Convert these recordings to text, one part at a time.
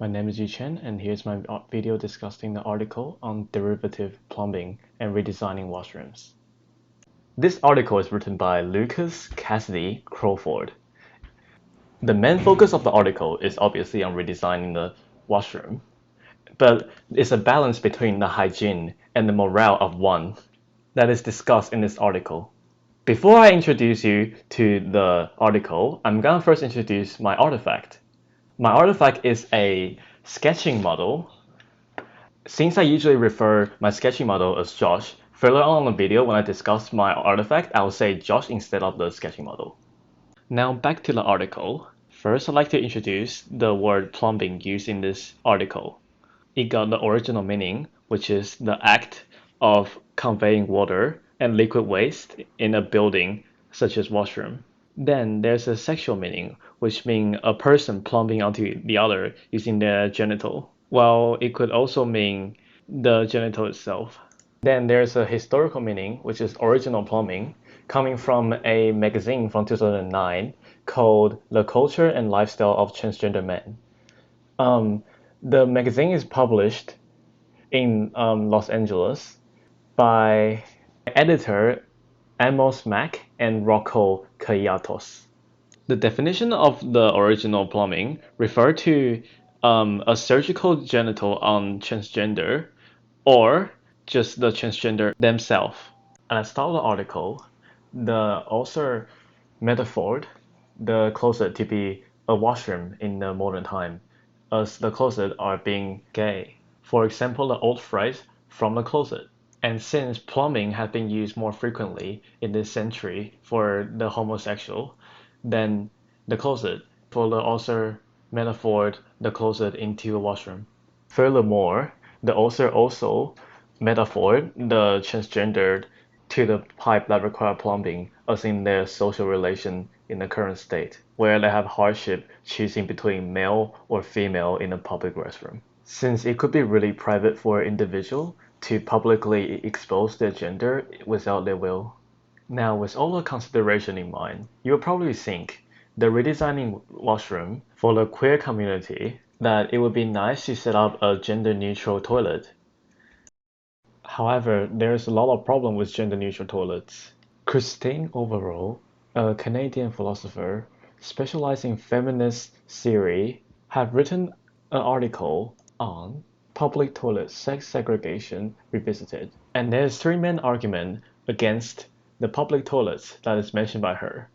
My name is Yu Chen, and here's my video discussing the article on derivative plumbing and redesigning washrooms. This article is written by Lucas Cassidy Crawford. The main focus of the article is obviously on redesigning the washroom, but it's a balance between the hygiene and the morale of one that is discussed in this article. Before I introduce you to the article, I'm gonna first introduce my artifact. My artifact is a sketching model. Since I usually refer my sketching model as Josh, further on in the video when I discuss my artifact, I'll say Josh instead of the sketching model. Now back to the article. First, I'd like to introduce the word plumbing used in this article. It got the original meaning, which is the act of conveying water and liquid waste in a building such as washroom. Then there's a sexual meaning, which means a person plumbing onto the other using their genital. Well, it could also mean the genital itself. Then there's a historical meaning, which is original plumbing, coming from a magazine from 2009 called The Culture and Lifestyle of Transgender Men. The magazine is published in Los Angeles by editor Amos Mack and Rocco Kayatos. The definition of the original plumbing refer to a surgical genital on transgender or just the transgender themselves. At the start of the article, the author metaphored the closet to be a washroom in the modern time, as the closet are being gay. For example, the old phrase, from the closet. And since plumbing has been used more frequently in this century for the homosexual than the closet, for the author metaphored the closet into a washroom. Furthermore, the author also metaphored the transgendered to the pipe that require plumbing, as in their social relation in the current state, where they have hardship choosing between male or female in a public restroom. Since it could be really private for an individual to publicly expose their gender without their will. Now, with all the consideration in mind, you will probably think the redesigning washroom for the queer community that it would be nice to set up a gender-neutral toilet. However, there's a lot of problem with gender-neutral toilets. Christine Overall, a Canadian philosopher specializing in feminist theory, have written an article on public toilet sex segregation revisited. And there's three main arguments against the public toilets that is mentioned by her.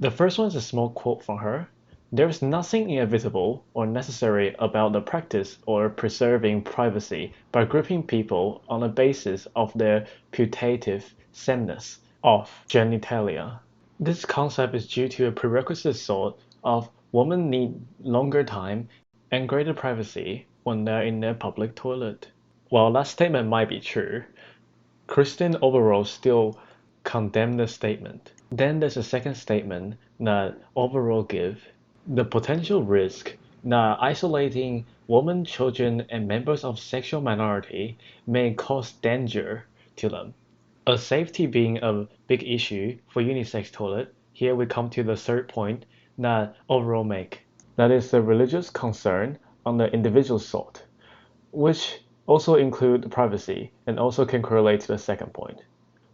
The first one is a small quote from her. There is nothing inevitable or necessary about the practice or preserving privacy by grouping people on the basis of their putative sameness of genitalia. This concept is due to a prerequisite thought of women need longer time and greater privacy when they're in their public toilet. While that statement might be true, Christian overall still condemned the statement. Then there's a second statement that overall give. The potential risk that isolating women, children, and members of sexual minority may cause danger to them. A safety being a big issue for unisex toilet, here we come to the third point that overall make. That is the religious concern on the individual thought, which also include privacy and also can correlate to the second point.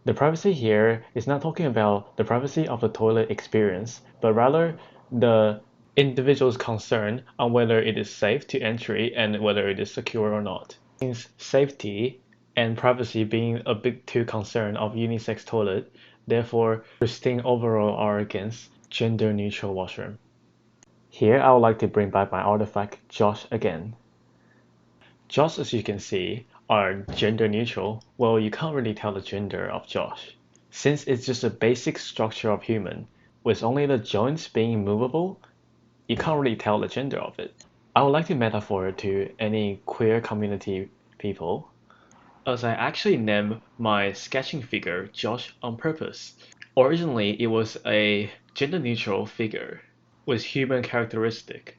The privacy here is not talking about the privacy of the toilet experience, but rather the individual's concern on whether it is safe to entry and whether it is secure or not. Since safety and privacy being a big two concern of unisex toilet, therefore Christine overall are against gender-neutral washroom. Here I would like to bring back my artifact Josh again. Josh, as you can see, are gender neutral. Well, you can't really tell the gender of Josh, since it's just a basic structure of human, with only the joints being movable, you can't really tell the gender of it. I would like to metaphor it to any queer community people, as I actually named my sketching figure Josh on purpose. Originally, it was a gender neutral figure with human characteristic,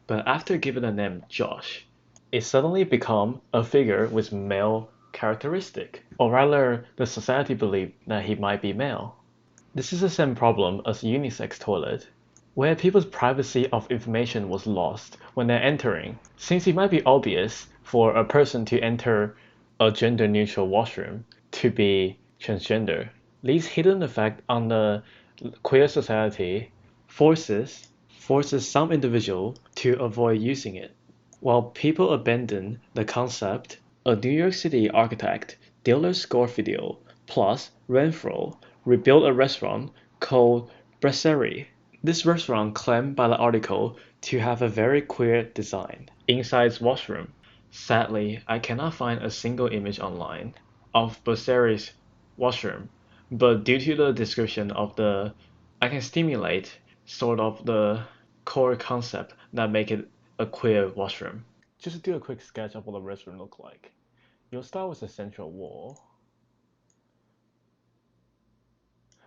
but after giving the name Josh, it suddenly become a figure with male characteristic, or rather the society believed that he might be male. This is the same problem as unisex toilet. where people's privacy of information was lost when they're entering. Since it might be obvious for a person to enter a gender-neutral washroom to be transgender, this hidden effect on the queer society forces some individual to avoid using it. While people abandon the concept, a New York City architect, Diller Scorfidio, plus Renfro, rebuilt a restaurant called Brasserie. This restaurant claimed by the article to have a very queer design. Inside's washroom. Sadly, I cannot find a single image online of Brasserie's washroom, but due to the description of I can stimulate sort of the core concept that make it a queer washroom. Just to do a quick sketch of what the restroom look like. You'll start with the central wall,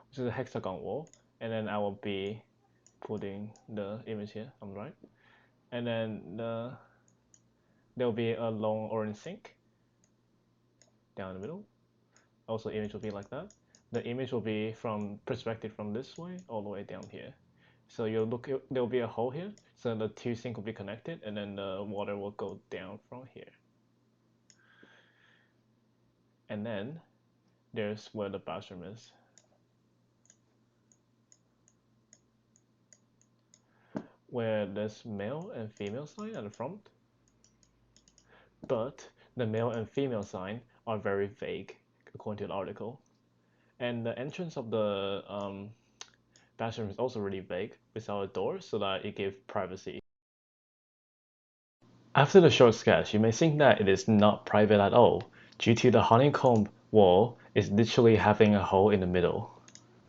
which is a hexagon wall, and then I will be putting the image here on the right, and then there will be a long orange sink down the middle. Also, image will be like that. The image will be from perspective from this way all the way down here. So you'll look, there will be a hole here, so the two sinks will be connected, and then the water will go down from here. And then there's where the bathroom is. Where there's male and female sign at the front. But the male and female sign are very vague, according to the article. And the entrance of the bathroom is also really vague, without a door, so that it gives privacy. After the short sketch, you may think that it is not private at all, due to the honeycomb wall is literally having a hole in the middle.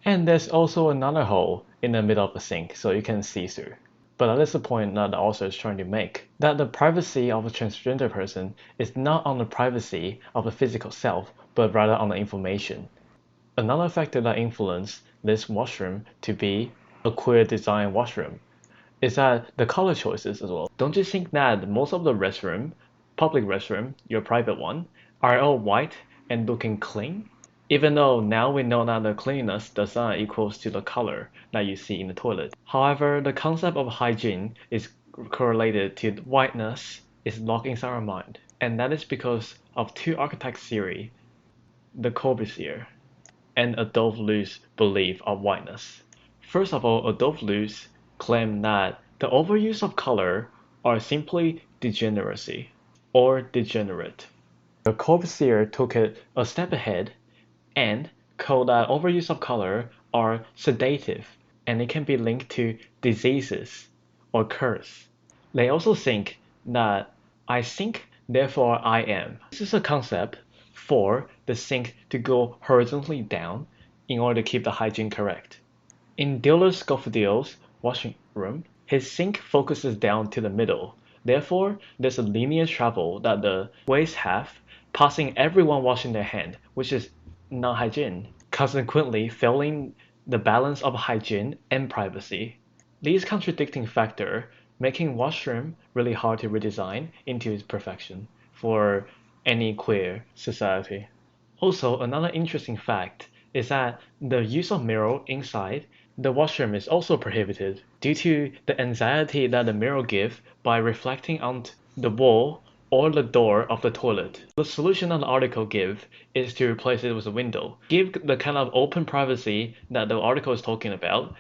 And there's also another hole in the middle of the sink, so you can see through. But that is the point that the author is trying to make, that the privacy of a transgender person is not on the privacy of the physical self, but rather on the information. Another factor that influenced this washroom to be a queer design washroom is that the color choices as well. Don't you think that most of the restroom, public restroom, your private one, are all white and looking clean? Even though now we know that the cleanliness does not equals to the color that you see in the toilet. However, the concept of hygiene is correlated to whiteness is locked inside our mind. And that is because of two architects' theory, the Corbusier and Adolphe Loos' belief of whiteness. First of all, Adolphe Loos claimed that the overuse of color are simply degeneracy or degenerate. The Corbusier took it a step ahead and called that overuse of color are sedative, and it can be linked to diseases or curse. They also think that I think, therefore I am. This is a concept for the sink to go horizontally down in order to keep the hygiene correct. In Diller Scofidio's washing room, his sink focuses down to the middle. Therefore, there's a linear travel that the ways have, passing everyone washing their hand, which is not hygiene, consequently failing the balance of hygiene and privacy. These contradicting factors making washroom really hard to redesign into its perfection for any queer society. Also, another interesting fact is that the use of mirror inside the washroom is also prohibited due to the anxiety that the mirror gives by reflecting on the wall or the door of the toilet. The solution that the article gives is to replace it with a window. Give the kind of open privacy that the article is talking about,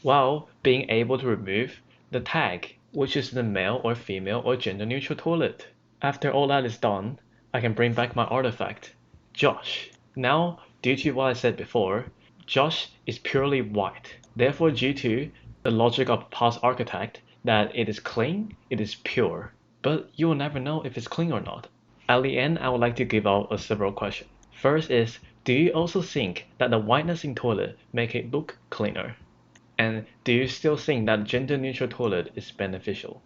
while being able to remove the tag, which is the male or female or gender neutral toilet. After all that is done, I can bring back my artifact, Josh. Now, due to what I said before, Josh is purely white. Therefore, due to the logic of past architect, that it is clean, it is pure. But you will never know if it's clean or not. At the end, I would like to give out several questions. First is, do you also think that the whiteness in toilet make it look cleaner? And do you still think that gender neutral toilet is beneficial?